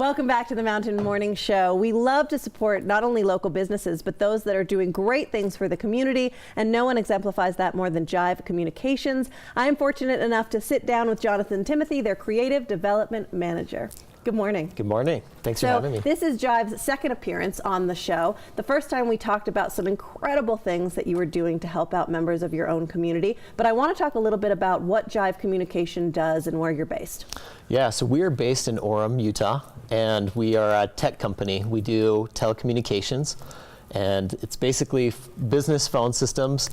Welcome back to the Mountain Morning Show. We love to support not only local businesses, but those that are doing great things for the community, and no one exemplifies that more than Jive Communications. I am fortunate enough to sit down with Jonathan Timothy, their Creative Development Manager. Good morning. Good morning. Thanks for having me. This is Jive's second appearance on the show. The first time we talked about some incredible things that you were doing to help out members of your own community. But I want to talk a little bit about what Jive Communication does and where you're based. Yeah, so we are based in Orem, Utah, and we are a tech company. We do telecommunications, and it's basically business phone systems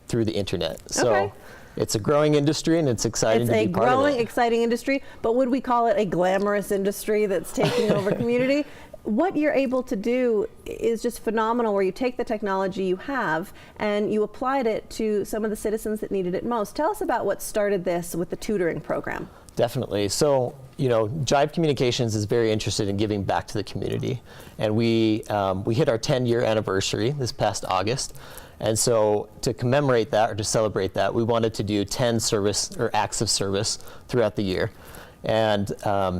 through the internet. So it's a growing industry, and it's exciting to be part of it. It's a growing, exciting industry, but would we call it a glamorous industry that's taking over community? What you're able to do is just phenomenal, where you take the technology you have and you applied it to some of the citizens that needed it most. Tell us about what started this with the tutoring program. Definitely. So, Jive Communications is very interested in giving back to the community, and we hit our 10-year anniversary this past August. And so to commemorate that, or to celebrate that, we wanted to do 10 service or acts of service throughout the year. And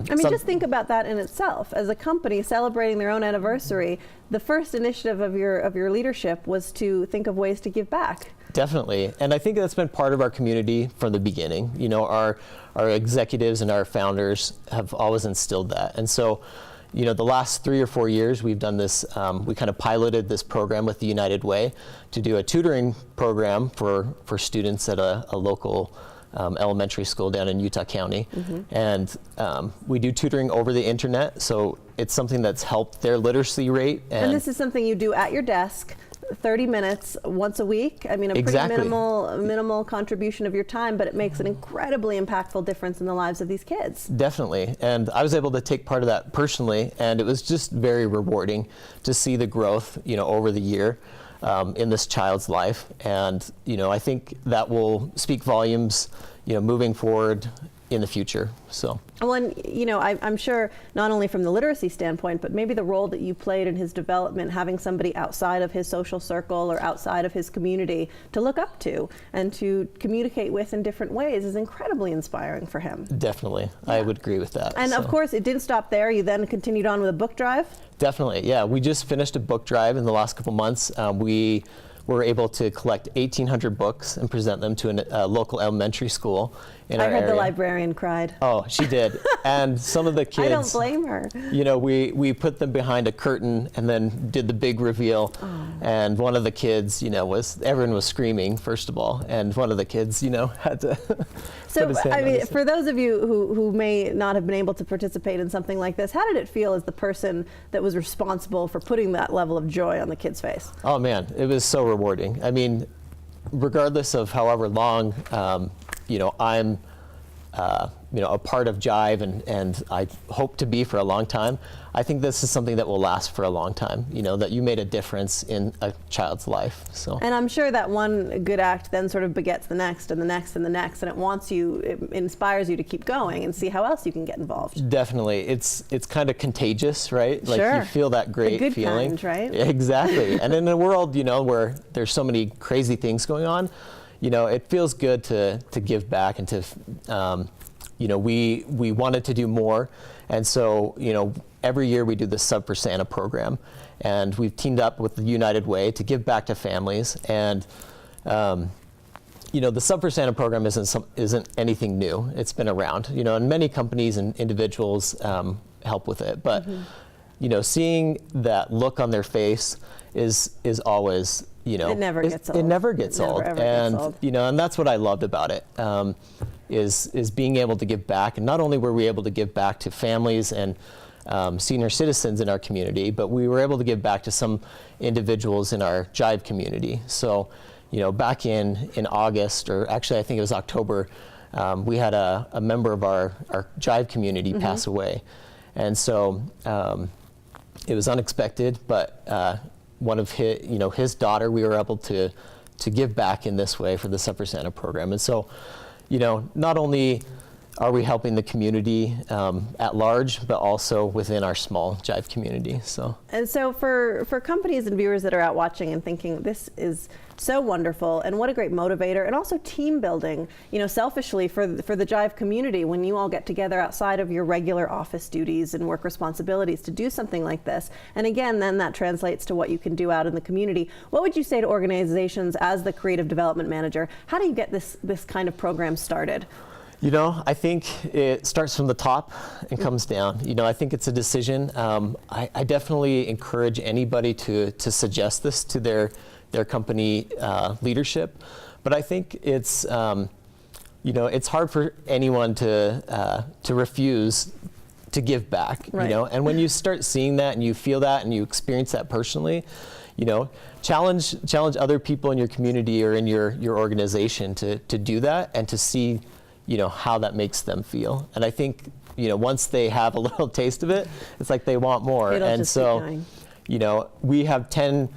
just think about that in itself. As a company celebrating their own anniversary, the first initiative of your leadership was to think of ways to give back. Definitely, and I think that's been part of our community from the beginning. Our executives and our founders have always instilled that. And so, the last 3 or 4 years, we've done this, we kind of piloted this program with the United Way to do a tutoring program for students at a local elementary school down in Utah County. And we do tutoring over the internet, so it's something that's helped their literacy rate. And this is something you do at your desk, 30 minutes once a week. I mean, a pretty minimal contribution of your time, but it makes an incredibly impactful difference in the lives of these kids. Definitely, and I was able to take part of that personally, and it was just very rewarding to see the growth, over the year in this child's life. And, I think that will speak volumes, moving forward in the future. So. Well, and I'm sure not only from the literacy standpoint, but maybe the role that you played in his development, having somebody outside of his social circle or outside of his community to look up to and to communicate with in different ways, is incredibly inspiring for him. Definitely, yeah. I would agree with that. And of course, it didn't stop there. You then continued on with a book drive? Definitely, yeah. We just finished a book drive in the last couple months. We were able to collect 1,800 books and present them to a local elementary school in our area. I heard the librarian cried. Oh, she did. And some of the kids, I don't blame her. We put them behind a curtain and then did the big reveal. Oh. And one of the kids, everyone was screaming, first of all, and one of the kids, had to So, I mean, for those of you who may not have been able to participate in something like this, how did it feel as the person that was responsible for putting that level of joy on the kid's face? Oh man, it was so rewarding. I mean, regardless of however long, I'm a part of Jive, and I hope to be for a long time. I think this is something that will last for a long time, that you made a difference in a child's life. So. And I'm sure that one good act then sort of begets the next and the next and the next, and it inspires you to keep going and see how else you can get involved. Definitely. It's kind of contagious, right? Sure. Like you feel that great the good feeling. Kind, right? Exactly. And in a world, where there's so many crazy things going on, it feels good to give back and to, we wanted to do more. And so, every year we do the Sub for Santa program, and we've teamed up with the United Way to give back to families. And, the Sub for Santa program isn't anything new. It's been around, and many companies and individuals help with it. But, seeing that look on their face is always, it never gets old. It never gets old. And, and that's what I loved about it, is being able to give back. And not only were we able to give back to families and senior citizens in our community, but we were able to give back to some individuals in our Jive community. So, back in August, or actually I think it was October, we had a member of our Jive community pass away. And so it was unexpected, but one of his daughter, we were able to give back in this way for the Sub for Santa program. And so, not only are we helping the community at large, but also within our small Jive community. And so for companies and viewers that are out watching and thinking, this is so wonderful and what a great motivator, and also team building, selfishly for the Jive community, when you all get together outside of your regular office duties and work responsibilities to do something like this. And again, then that translates to what you can do out in the community. What would you say to organizations as the creative development manager? How do you get this kind of program started? I think it starts from the top and comes down. I think it's a decision. I definitely encourage anybody to suggest this to their company leadership, but I think it's it's hard for anyone to refuse to give back. Right. And when you start seeing that and you feel that and you experience that personally, challenge other people in your community or in your organization to do that and to see how that makes them feel. And I think, once they have a little taste of it, it's like they want more. It'll and just so, keep going. We have 10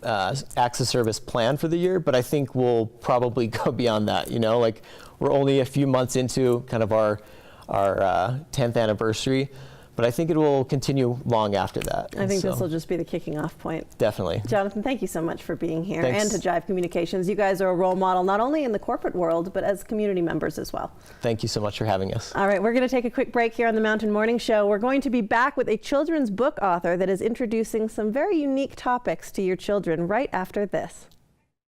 acts of service planned for the year, but I think we'll probably go beyond that. Like we're only a few months into kind of our 10th anniversary, but I think it will continue long after that. I think this will just be the kicking off point. Definitely. Jonathan, thank you so much for being here. Thanks. And to Jive Communications. You guys are a role model, not only in the corporate world, but as community members as well. Thank you so much for having us. All right, we're going to take a quick break here on the Mountain Morning Show. We're going to be back with a children's book author that is introducing some very unique topics to your children right after this.